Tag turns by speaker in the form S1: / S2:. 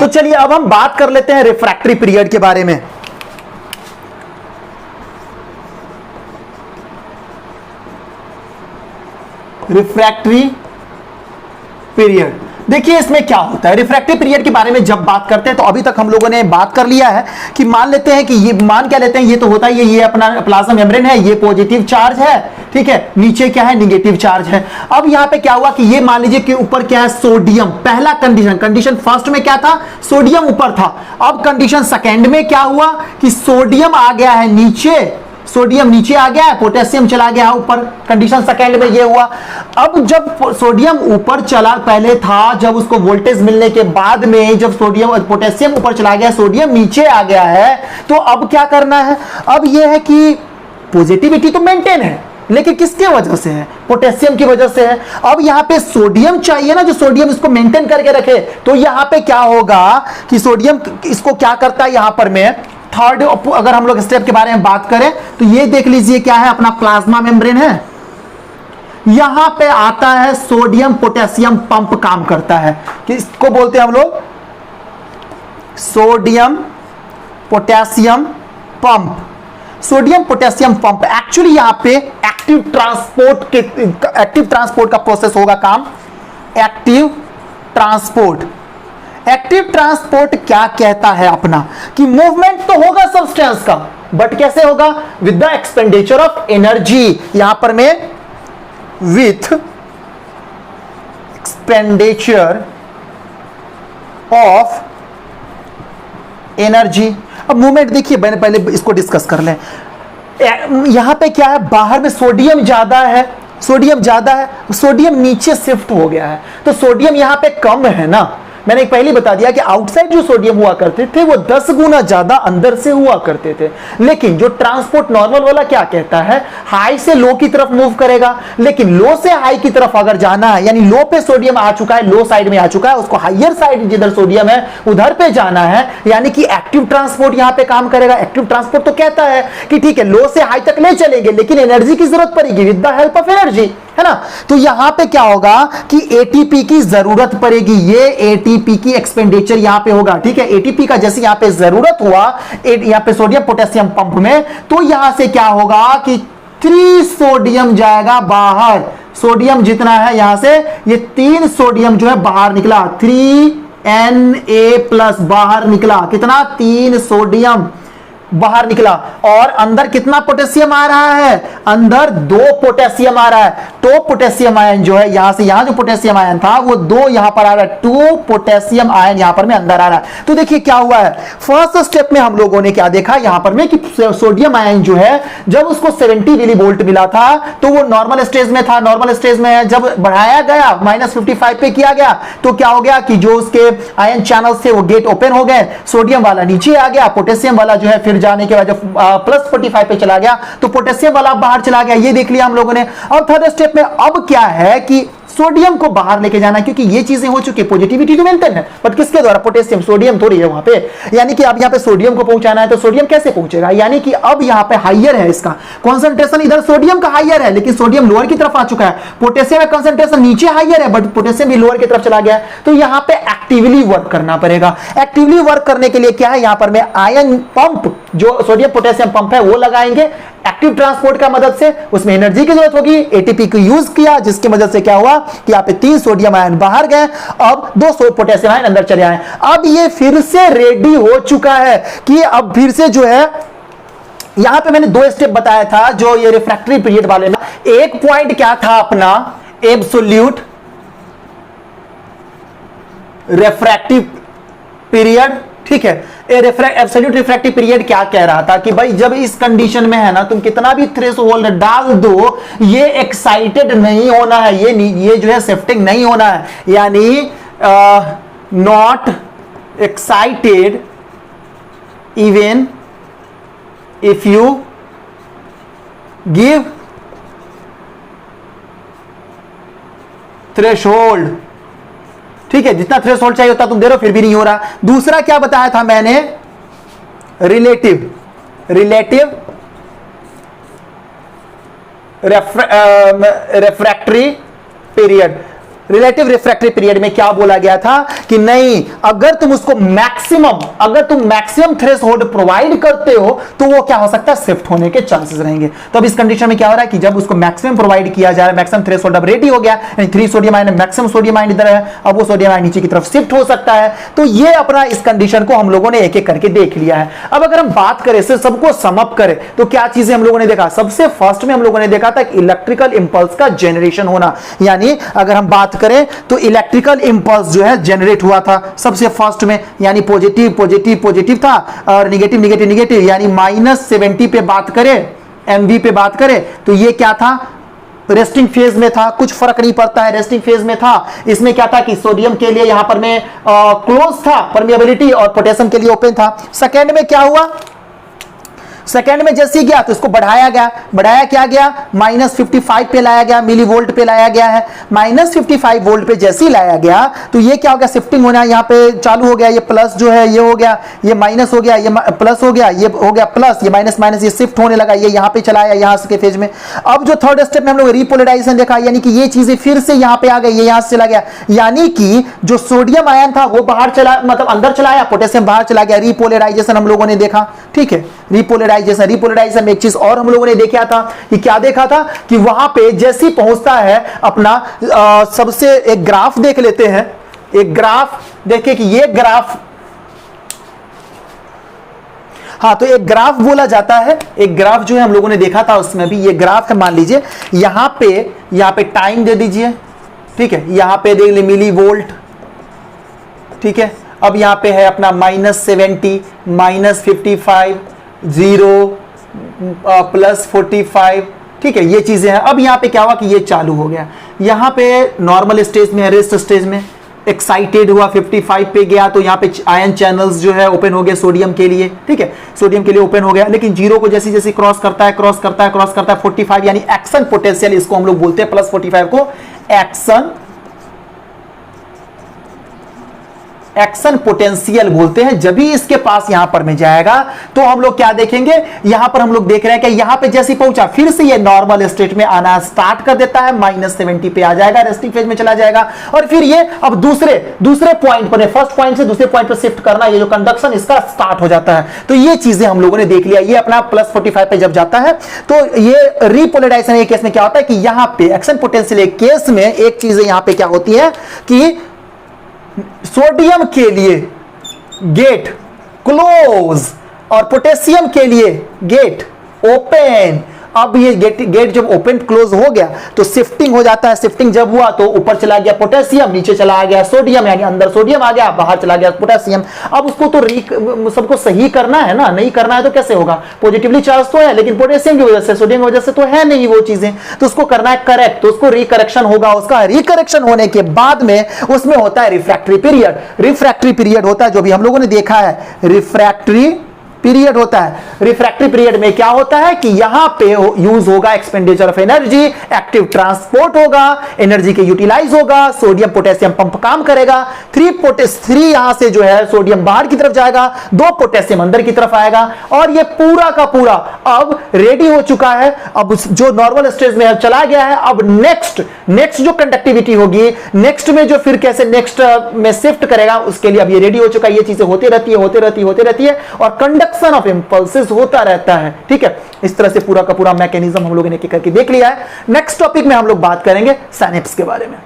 S1: चलिए अब हम बात कर लेते हैं रिफ्रैक्टरी पीरियड के बारे में। रिफ्रैक्टरी पीरियड, देखिए इसमें क्या होता है। रिफ्रैक्टिव पीरियड के बारे में जब बात करते हैं तो अभी तक हम लोगों ने बात कर लिया है कि मान लेते हैं कि ये मान क्या लेते हैं, ये तो होता है ये अपना प्लाज्मा मेम्ब्रेन है, ये पॉजिटिव चार्ज है, ठीक है, नीचे क्या है निगेटिव चार्ज है। अब यहां पे क्या हुआ कि ये मान लीजिए कि ऊपर क्या है सोडियम, पहला कंडीशन फर्स्ट में क्या था, सोडियम ऊपर था। अब कंडीशन सेकेंड में क्या हुआ कि सोडियम आ गया है नीचे, सोडियम नीचे आ गया है, पोटेशियम चला गया ऊपर। कंडीशन सेकेंड में ये हुआ। अब जब सोडियम ऊपर चला, पहले था, जब उसको वोल्टेज मिलने के बाद में जब सोडियम पोटेशियम ऊपर चला गया, सोडियम नीचे आ गया है, तो अब क्या करना है, अब ये है कि पॉजिटिविटी तो मेंटेन है लेकिन किसके वजह से है, पोटेशियम की वजह से है। अब यहां पे सोडियम चाहिए ना, जो सोडियम इसको मेंटेन करके रखे, तो यहां पे क्या होगा कि सोडियम इसको क्या करता है, यहां पर में थर्ड अगर हम लोग स्टेप के बारे में बात करें तो ये देख लीजिए क्या है, अपना प्लाज्मा मेम्ब्रेन है, यहां पे आता है सोडियम पोटेशियम पंप काम करता है, कि इसको बोलते हैं हम लोग sodium potassium pump. Sodium potassium pump actually यहां पे एक्टिव ट्रांसपोर्ट का प्रोसेस होगा काम। एक्टिव ट्रांसपोर्ट क्या कहता है अपना कि मूवमेंट तो होगा सब्सटेंस का, बट कैसे होगा, with the expenditure of energy. यहां पर में विथ एक्सपेंडिचर ऑफ एनर्जी। अब मूवमेंट देखिए, मैंने पहले इसको डिस्कस कर लें। यहां पे क्या है, बाहर में सोडियम ज्यादा है, सोडियम नीचे शिफ्ट हो गया है, तो सोडियम यहां पे कम है ना। मैंने पहले बता दिया कि आउटसाइड जो सोडियम हुआ करते थे वो 10 गुना ज्यादा अंदर से हुआ करते थे, लेकिन जो ट्रांसपोर्ट नॉर्मल वाला क्या कहता है, हाई से लो की तरफ मूव करेगा, लेकिन लो से हाई की तरफ अगर जाना है, यानी लो पे सोडियम आ चुका है, लो साइड में आ चुका है, उसको हायर साइड जिधर सोडियम है उधर पे जाना है, यानी कि एक्टिव ट्रांसपोर्ट यहां पे काम करेगा। एक्टिव ट्रांसपोर्ट तो कहता है कि ठीक है लो से हाई तक ले चलेंगे, लेकिन एनर्जी की जरूरत पड़ेगी, with the help of energy, है ना। तो यहां पे क्या होगा कि एटीपी की जरूरत पड़ेगी, ये एटीपी की एक्सपेंडिचर यहां पे होगा, ठीक है। एटीपी का जैसे यहां पे जरूरत हुआ यहां पे सोडियम पोटेशियम पंप में, तो यहां से क्या होगा कि 3 सोडियम जाएगा बाहर। सोडियम जितना है यहां से ये 3 सोडियम जो है बाहर निकला, 3Na+ बाहर निकला, कितना, 3 सोडियम बाहर निकला। और अंदर कितना पोटेशियम आ रहा है, अंदर 2 पोटेशियम आ रहा है। तो पोटेशियम आयन जो है यहां से, यहां जो पोटेशियम आयन था वो 2 यहां पर आ रहा है, 2 पोटेशियम आयन यहां पर में अंदर आ रहा है। तो देखिए क्या हुआ है, फर्स्ट स्टेप में हम लोगों ने क्या देखा यहां पर में कि सोडियम आयन जो है जब उसको 70 मिलीवोल्ट मिला था तो वो नॉर्मल स्टेज में था, नॉर्मल स्टेज में है। जब बढ़ाया गया -55 पे किया गया तो क्या हो गया कि जो उसके आयन चैनल थे वो गेट ओपन हो गए, सोडियम वाला नीचे आ गया, पोटेशियम वाला जो है फिर जाने के बाद जब +45 पे चला गया तो पोटेशियम वाला बाहर चला गया, ये देख लिया हम लोगों ने। अब थर्ड स्टेप में अब क्या है कि सोडियम को बाहर लेके जाना, क्योंकि ये चीजें हो चुकी है, पॉजिटिविटी तो मेंटेन है, बट किसके द्वारा, पोटेशियम, सोडियम थोड़ी है वहां पे। यानी कि अब यहां पे सोडियम को पहुंचाना है, तो सोडियम कैसे पहुंचेगा, यानी कि अब यहां पे हाइयर है इसका कंसंट्रेशन, इधर सोडियम का हाइयर है लेकिन सोडियम लोअर की तरफ आ चुका है, पोटेशियम का कंसंट्रेशन नीचे हाइयर है बट पोटेशियम भी लोअर की तरफ चला गया है। तो यहां पे एक्टिवली वर्क करना पड़ेगा। एक्टिवली वर्क करने के लिए क्या है, यहां पर में आयन पंप, जो सोडियम पोटेशियम पंप है वो लगाएंगे एक्टिव ट्रांसपोर्ट का मदद से। उसमें एनर्जी की जरूरत होगी, एटीपी को यूज किया, जिसकी मदद से क्या हुआ कि यहाँ पे 3 सोडियम आयन बाहर गए, अब 2 पोटेशियम आयन अंदर चले आए। अब ये फिर से रेडी हो चुका है कि अब फिर से जो है, यहां पे मैंने 2 स्टेप बताया था जो ये रिफ्रैक्टरी पीरियड वाले में। एक पॉइंट क्या था अपना, एब्सोल्यूट रिफ्रैक्टिव पीरियड, ठीक है। एब्सोल्यूट रिफ्रैक्टिव पीरियड क्या कह रहा था कि भाई जब इस कंडीशन में है ना, तुम कितना भी थ्रेशोल्ड डाल दो, ये एक्साइटेड नहीं होना है, ये जो है शिफ्टिंग नहीं होना है, यानी not excited even if you give threshold, ठीक है। जितना थ्रेशोल्ड चाहिए होता तुम दे रहे हो फिर भी नहीं हो रहा। दूसरा क्या बताया था मैंने, relative refractory period. Relative refractory period में क्या बोला गया था कि नहीं, अगर तुम उसको मैक्सिमम थ्रेशोल्ड प्रोवाइड करते हो तो वो क्या हो सकता है, शिफ्ट होने के चांसेस रहेंगे। तो अब इस कंडीशन में क्या हो रहा है कि जब उसको मैक्सिमम प्रोवाइड किया जा रहा है, मैक्सिमम थ्रेशोल्ड अब रेडी हो गया, 3 sodium ion, maximum sodium ion इधर है, अब वो सोडियम आयन नीचे की तरफ शिफ्ट हो सकता है। तो ये अपना इस कंडीशन को हम लोगों ने एक एक करके देख लिया है। अब अगर हम बात करें, से सबको सम अप करें, तो क्या चीजें हम लोगों ने देखा, सबसे फर्स्ट में हम लोगों ने देखा था इलेक्ट्रिकल इंपल्स का जनरेशन होना, यानी अगर हम बात करें तो इलेक्ट्रिकल इंपल्स जो है जनरेट हुआ था सबसे फर्स्ट में, यानी पॉजिटिव पॉजिटिव पॉजिटिव था और निगेटिव निगेटिव निगेटिव, यानी -70 पे बात करें, MV पे बात करें तो ये क्या था, रेस्टिंग फेज में था, कुछ फर्क नहीं पड़ता है, रेस्टिंग फेज में था। इसमें क्या था कि सोडियम के लिए यहां पर में क्लोज था परमिएबिलिटी और पोटेशियम के लिए ओपन था। सेकेंड में क्या हुआ, सेकेंड में जैसे ही गया तो इसको बढ़ाया गया, बढ़ाया क्या गया, -55 पे लाया गया, मिली वोल्ट पे लाया गया है। -55 वोल्ट पे जैसे ही लाया गया तो ये क्या हो गया, शिफ्टिंग होना यहाँ पे चालू हो गया, ये प्लस जो है ये हो गया, ये माइनस हो गया, ये प्लस हो गया, ये हो गया प्लस, ये माइनस माइनस, ये शिफ्ट होने लगा, ये यहाँ पे चलाया यहाँ के फेज में। अब जो थर्ड स्टेप में हम लोग रिपोलराइजेशन देखा, यानी कि ये चीजें फिर से यहाँ पे आ गई, ये यहाँ से चला गया, यानी कि जो सोडियम आयन था वो बाहर चला, मतलब अंदर चला आया, पोटेशियम बाहर चला गया, रिपोलराइजेशन हम लोगों ने देखा। ठीक है, रिपोलराइजेशन में एक चीज और हम लोगों ने देखा था कि क्या देखा था कि वहां पे जैसे पहुंचता है अपना सबसे एक ग्राफ देख लेते हैं, एक ग्राफ देखे कि ये ग्राफ, हाँ तो एक ग्राफ बोला जाता है, एक ग्राफ जो है हम लोगों ने देखा था, उसमें भी ये ग्राफ है, मान लीजिए यहां पे टाइम दे दीजिए, ठीक है, यहां पे देख लीजिए मिली वोल्ट, ठीक है। अब यहां पे है अपना -70, -55, 0, +45, ठीक है, ये चीजें हैं। अब यहां पे क्या हुआ कि ये चालू हो गया, यहां पे नॉर्मल स्टेज में है, रेस्ट स्टेज में एक्साइटेड हुआ, 55 पे गया तो यहां पे आयन चैनल्स जो है ओपन हो गए सोडियम के लिए, ठीक है, सोडियम के लिए ओपन हो गया। लेकिन 0 को जैसे जैसे क्रॉस करता है 45, यानी एक्शन पोटेंशियल इसको हम लोग बोलते हैं, +45 को एक्शन पोटेंशियल बोलते हैं। जब भी इसके पास यहां पर में जाएगा तो हम लोग क्या देखेंगे, यहां पर हम लोग देख रहे हैं कि यहां पे जैसे पहुंचा फिर से ये नॉर्मल स्टेट में आना स्टार्ट कर देता है, -70 पे आ जाएगा, रेस्टिंग फेज में चला जाएगा और फिर ये अब दूसरे पॉइंट पर, फर्स्ट पॉइंट से दूसरे पॉइंट पर शिफ्ट करना, ये जो कंडक्शन इसका स्टार्ट हो जाता है। तो ये चीजें हम लोगों ने देख लिया। ये अपना +45 पे जब जाता है तो ये रिपोलराइजेशन केस में क्या होता है कि यहां पे एक्शन पोटेंशियल केस में एक चीज यहां पे क्या होती है कि सोडियम के लिए गेट क्लोज और पोटेशियम के लिए गेट ओपन। अब ये गेट जब ओपन क्लोज हो गया तो शिफ्टिंग हो जाता है, शिफ्टिंग जब हुआ तो ऊपर चला गया पोटेशियम, नीचे चला गया सोडियम, यानी अंदर सोडियम आ गया, बाहर चला गया पोटेशियम। अब उसको तो सबको सही करना है ना, नहीं करना है तो कैसे होगा, पॉजिटिवली चार्ज तो है लेकिन पोटेशियम की वजह से, सोडियम की वजह से तो है नहीं वो चीजें, तो उसको करना है करेक्ट, तो उसको रिकरेक्शन होगा। उसका रिकरेक्शन होने के बाद में उसमें होता है रिफ्रैक्टरी पीरियड। रिफ्रैक्टरी पीरियड होता है जो भी हम लोगों ने देखा है, रिफ्रैक्टरी पीरियड होता है। रिफ्रैक्टरी पीरियड में क्या होता है कि यहां पे यूज होगा expenditure of energy, active transport होगा, एनर्जी के यूटिलाइज होगा, सोडियम पोटेशियम पंप काम करेगा, 3 यहां से जो है सोडियम बाहर की तरफ जाएगा, 2 पोटेशियम अंदर की तरफ आएगा और ये पूरा का पूरा अब रेडी हो चुका है। अब जो नॉर्मल स्टेज में चला गया है, अब नेक्स्ट जो कंडक्टिविटी होगी, नेक्स्ट में जो फिर कैसे नेक्स्ट में शिफ्ट करेगा, उसके लिए अब ये रेडी हो चुका है। ये चीजें होती रहती है और कंडक्शन ऑफ इंपल्सेस होता रहता है। ठीक है, इस तरह से पूरा का पूरा मैकेनिज्म हम लोगों ने करके देख लिया है। नेक्स्ट टॉपिक में हम लोग बात करेंगे सिनेप्स के बारे में।